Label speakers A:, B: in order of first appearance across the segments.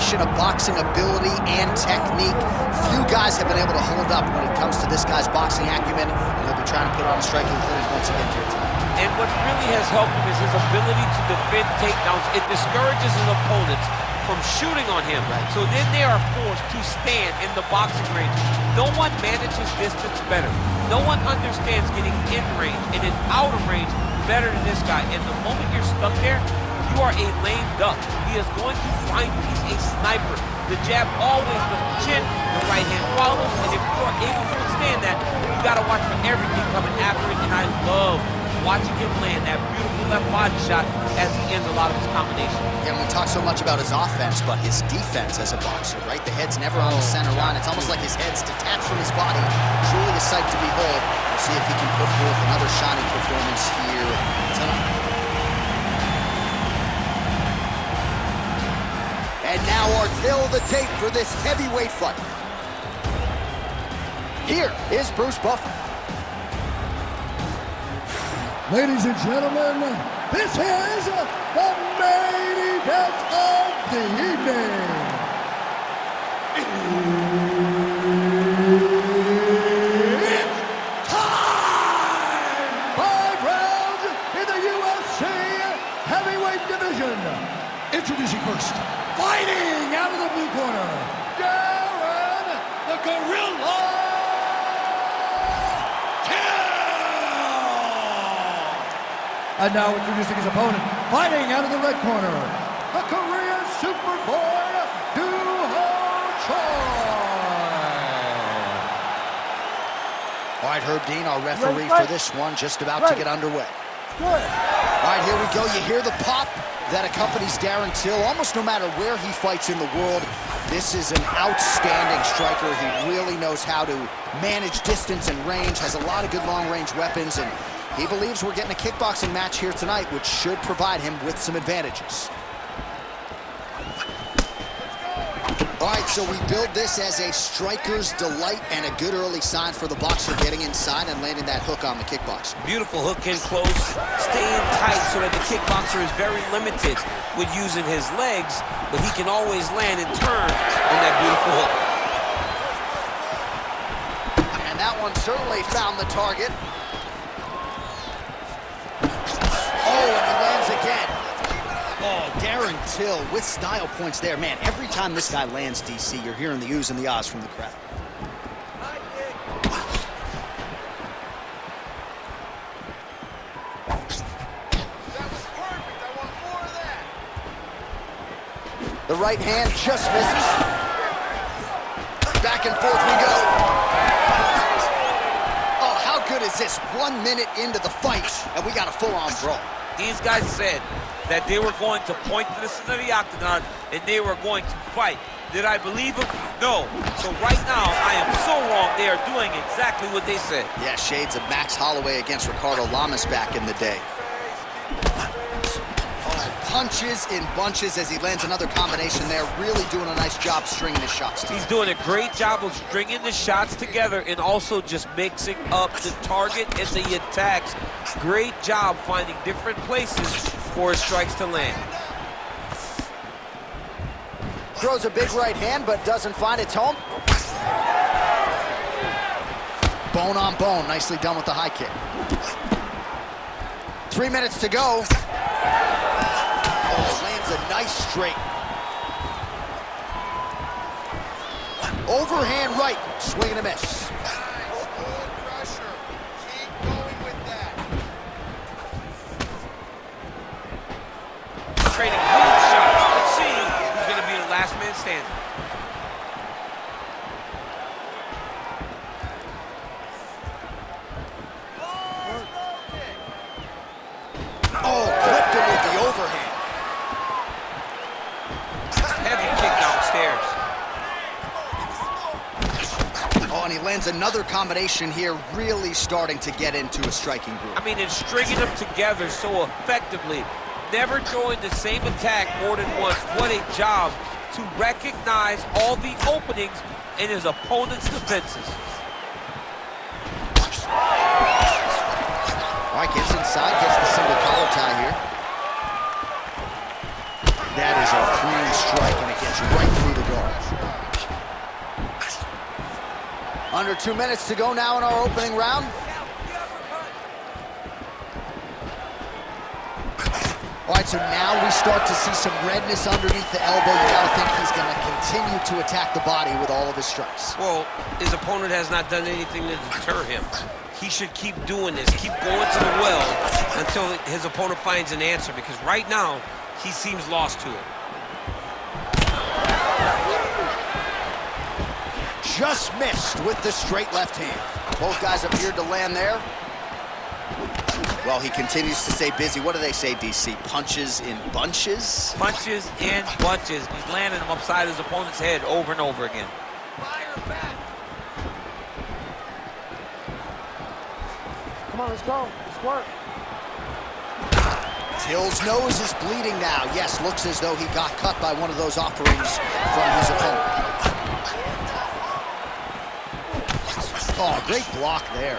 A: combination of boxing ability and technique. Few guys have been able to hold up when it comes to this guy's boxing acumen, and he'll be trying to put on a striking clinic once again here tonight.
B: And what really has helped him is his ability to defend takedowns. It discourages his opponents from shooting on him.
A: Right.
B: So then they are forced to stand in the boxing range. No one manages distance better. No one understands getting in range and in out of range better than this guy. And the moment you're stuck there, you are a lame duck. He is going to find you. He's a sniper. The jab always with the chin, the right hand follows, and if you are able to withstand that, you got to watch for everything coming after it. And I love watching him land that beautiful left body shot as he ends a lot of his combinations.
A: Yeah, and we talk so much about his offense, but his defense as a boxer, right? The head's never on the center line. It's almost like his head's detached from his body. Truly a sight to behold. We'll see if he can put forth another shining performance here tonight. And now our tale of the tape for this heavyweight fight. Here is Bruce Buffer.
C: Ladies and gentlemen, this is the main event of the evening. It's time! 5 rounds in the UFC heavyweight division. Introducing first, fighting out of the blue corner, Darren the Gorilla. And now introducing his opponent, fighting out of the red corner, the Korean Superboy, Duho Choi.
A: All right, Herb Dean, our referee for this one, just about to get underway.
C: Good.
A: All right, here we go. You hear the pop that accompanies Darren Till. Almost no matter where he fights in the world, this is an outstanding striker. He really knows how to manage distance and range, has a lot of good long-range weapons, and he believes we're getting a kickboxing match here tonight, which should provide him with some advantages. All right, so we build this as a striker's delight and a good early sign for the boxer getting inside and landing that hook on the kickboxer.
B: Beautiful hook in close, staying tight so that the kickboxer is very limited with using his legs, but he can always land and turn on that beautiful hook.
A: And that one certainly found the target. Oh, and he lands again. Oh, Darren Till with style points there. Man, every time this guy lands, DC, you're hearing the oohs and the ahs from the crowd.
D: That was perfect. I want more of that.
A: The right hand just misses. Back and forth we go. Oh, how good is this? 1 minute into the fight, and we got a full-on brawl.
B: These guys said that they were going to point to the center of the octagon and they were going to fight. Did I believe them? No. So right now, I am so wrong. They are doing exactly what they said.
A: Yeah, shades of Max Holloway against Ricardo Lamas back in the day. Punches in bunches as he lands another combination there. Really doing a nice job stringing his shots together.
B: He's doing a great job of stringing the shots together and also just mixing up the target and the attacks. Great job finding different places for his strikes to land.
A: Throws a big right hand, but doesn't find its home. Bone on bone. Nicely done with the high kick. 3 minutes to go. Oh, lands a nice straight. Overhand right, swing and a miss.
D: Nice, good pressure. Keep going with that.
B: Trading huge shots. Let's see who's going to be the last man standing.
A: Oh, clipped him with the overhand.
B: Heavy kick downstairs.
A: Oh, and he lands another combination here, really starting to get into a striking groove.
B: I mean, and stringing them together so effectively, never throwing the same attack more than once. What a job to recognize all the openings in his opponent's defenses.
A: All right, gets inside, gets the single collar tie here. That is a clean strike, and it gets punch right through the guard. Under 2 minutes to go now in our opening round. All right, so now we start to see some redness underneath the elbow. You gotta think he's gonna continue to attack the body with all of his strikes.
E: Well, his opponent has not done anything to deter him. He should keep doing this, keep going to the well until his opponent finds an answer, because right now, he seems lost to it.
A: Just missed with the straight left hand. Both guys appeared to land there. Well, he continues to stay busy. What do they say, DC? Punches in bunches?
B: Punches in bunches. He's landing them upside his opponent's head over and over again.
D: Fire back.
C: Come on, let's go. Let's work.
A: Till's nose is bleeding now. Yes, looks as though he got cut by one of those offerings from his opponent. Oh, great block there.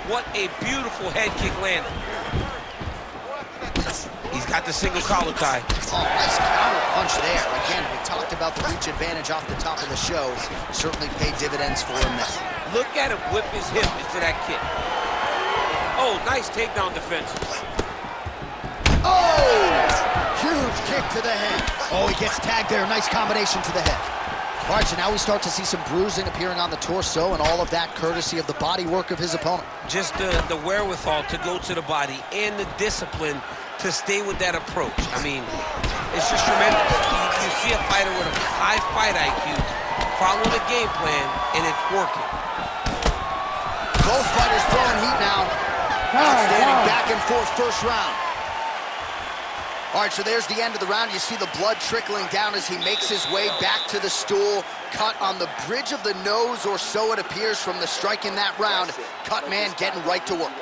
E: What a beautiful head kick landing. He's got the single collar tie.
A: Oh, nice counter punch there. Again, we talked about the reach advantage off the top of the show. Certainly paid dividends for him there.
E: Look at him whip his hip into that kick. Oh, nice takedown defense.
A: Oh! Huge kick to the head. Oh, he gets tagged there. Nice combination to the head. All right, so now we start to see some bruising appearing on the torso, and all of that courtesy of the body work of his opponent.
E: Just the wherewithal to go to the body and the discipline to stay with that approach. I mean, it's just tremendous. You see a fighter with a high fight IQ following a game plan, and it's working.
A: Both fighters throwing heat now. Outstanding back and forth first round. All right, so there's the end of the round. You see the blood trickling down as he makes his way back to the stool. Cut on the bridge of the nose, or so it appears from the strike in that round. Cut man getting right to work.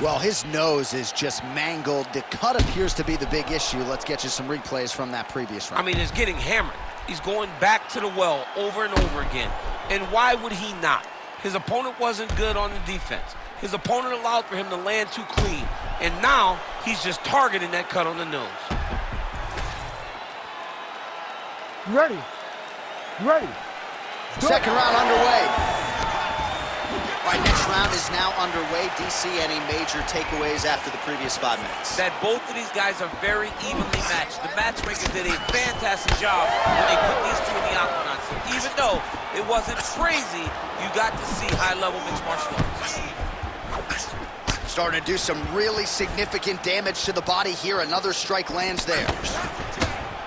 A: Well, his nose is just mangled. The cut appears to be the big issue. Let's get you some replays from that previous round.
E: I mean, it's getting hammered. He's going back to the well over and over again. And why would he not? His opponent wasn't good on the defense. His opponent allowed for him to land too clean. And now, he's just targeting that cut on the nose.
C: You ready? You ready?
A: Second round underway. All right, next round is now underway. DC, any major takeaways after the previous 5 minutes?
B: That both of these guys are very evenly matched. The matchmakers did a fantastic job when they put these two in the octagon. So even though it wasn't crazy, you got to see high-level mixed martial arts.
A: Starting to do some really significant damage to the body here. Another strike lands there.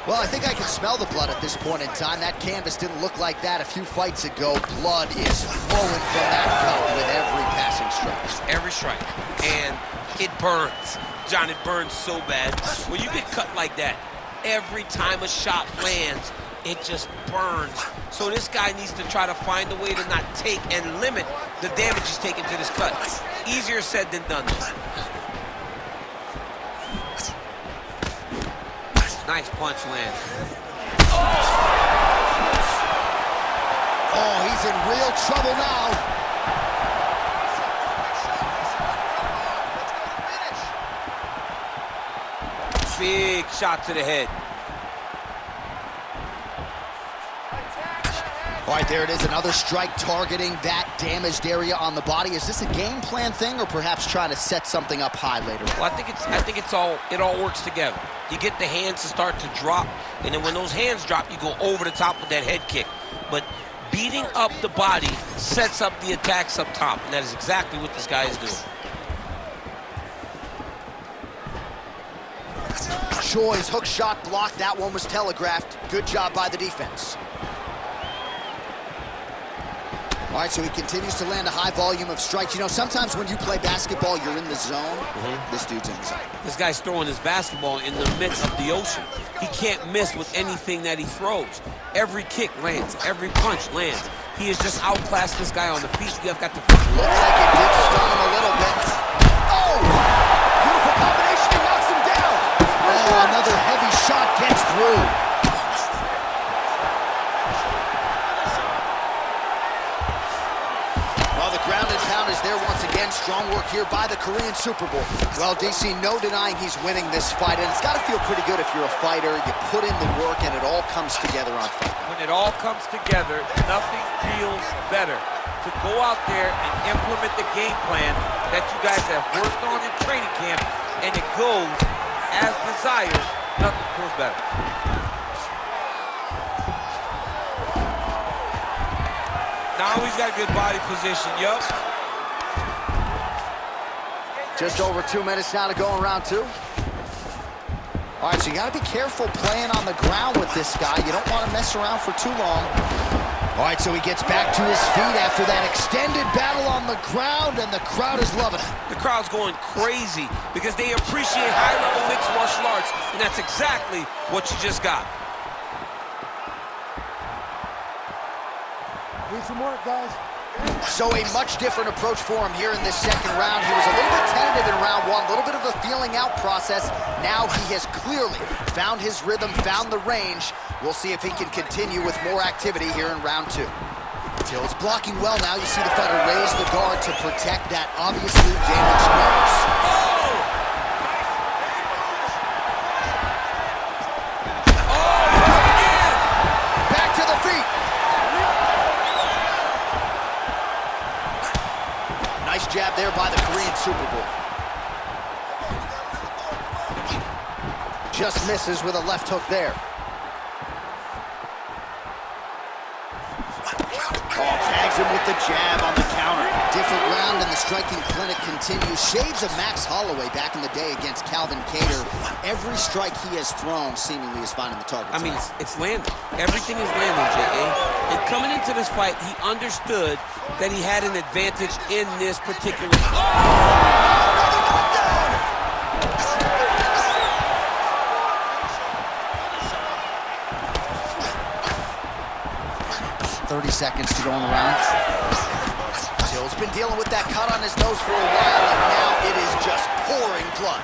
A: Well, I think I can smell the blood at this point in time. That canvas didn't look like that a few fights ago. Blood is flowing from that cut with every passing strike.
E: Every strike. And it burns. John, it burns so bad. When you get cut like that, every time a shot lands, it just burns. So this guy needs to try to find a way to not take and limit the damage he's taken to this cut. Easier said than done. Nice punch land.
A: Oh, he's in real trouble now.
E: Big shot to the head.
A: All right, there it is, another strike targeting that damaged area on the body. Is this a game plan thing, or perhaps trying to set something up high later?
E: Well, I think it all works together. You get the hands to start to drop, and then when those hands drop, you go over the top with that head kick. But beating up the body sets up the attacks up top, and that is exactly what this guy is doing.
A: Choi's hook shot blocked. That one was telegraphed. Good job by the defense. All right, so he continues to land a high volume of strikes. You know, sometimes when you play basketball, you're in the zone. This dude's in the zone.
E: This guy's throwing his basketball in the midst of the ocean. He can't miss with anything that he throws. Every kick lands. Every punch lands. He has just outclassed this guy on the feet. You have got to...
A: Looks like it did stun him a little bit. Oh! Beautiful combination. He knocks him down. Oh, another heavy shot gets through. Well, the ground and pound is there once again. Again, strong work here by the Korean Super Bowl. Well, DC, no denying he's winning this fight, and it's got to feel pretty good if you're a fighter. You put in the work, and it all comes together on fight.
B: When it all comes together, nothing feels better to go out there and implement the game plan that you guys have worked on in training camp, and it goes as desired. Nothing feels better.
E: Now he's got good body position, yup.
A: Just over 2 minutes now to go in round two. All right, so you got to be careful playing on the ground with this guy. You don't want to mess around for too long. All right, so he gets back to his feet after that extended battle on the ground, and the crowd is loving it.
E: The crowd's going crazy because they appreciate high-level mixed martial arts, and that's exactly what you just got.
C: Need some work, guys.
A: So a much different approach for him here in this second round. He was a little bit tentative in round one, a little bit of a feeling out process. Now he has clearly found his rhythm, found the range. We'll see if he can continue with more activity here in round two. Till's blocking well now. You see the fighter raise the guard to protect that obviously damaged nose. Nice jab there by the Korean Super Bowl. Just misses with a left hook there. Oh, tags him with the jab on the counter. Different round and the striking clinic continues. Shades of Max Holloway back in the day against Calvin Kattar. Every strike he has thrown seemingly is finding the target.
E: I mean, it's landing. Everything is landing, J.A. And coming into this fight, he understood that he had an advantage in this particular... Oh!
A: 30 seconds to go in the round. Till's been dealing with that cut on his nose for a while, and now it is just pouring blood.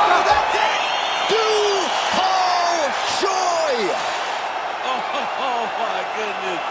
A: Oh, that's it! Duho Choi!
B: Oh, my goodness.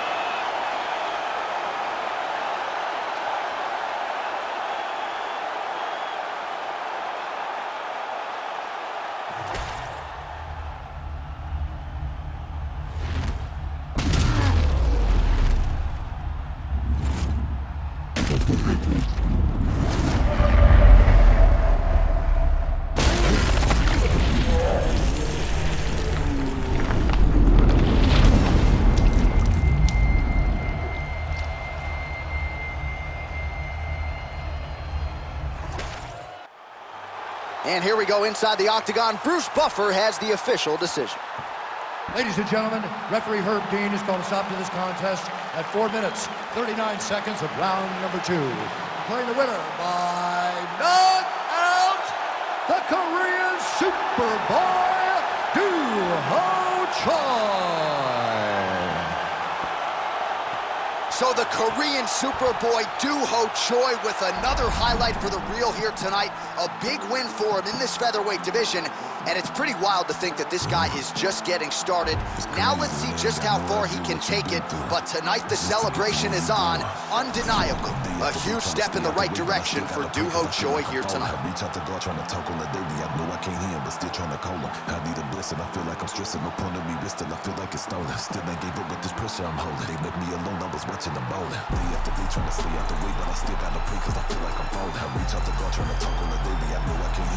A: And here we go inside the octagon. Bruce Buffer has the official decision.
C: Ladies and gentlemen, referee Herb Dean has called a stop to this contest at 4 minutes, 39 seconds of round number 2. Declaring the winner by knockout, the Korean Superboy, Duho Choi.
A: So the Korean Superboy Duho Choi with another highlight for the reel here tonight. A big win for him in this featherweight division. And it's pretty wild to think that this guy is just getting started. Now let's see just how far he can take it. But tonight the celebration is on, undeniably. A huge step in the right direction for Duho Choi here tonight.
F: Reach out the door trying to talk on the daily. I know I can't hear him, but still trying to call him. I need a blessing. I feel like I'm stressing. No point in me resting. I feel like it's stolen. Still ain't gave up with this pressure I'm holding. They left me alone. I was watching them bowling. Day after day trying to stay out the way, but I still gotta pray 'cause I feel like I'm falling. I reach out the door trying to talk on the daily. I know I can't hear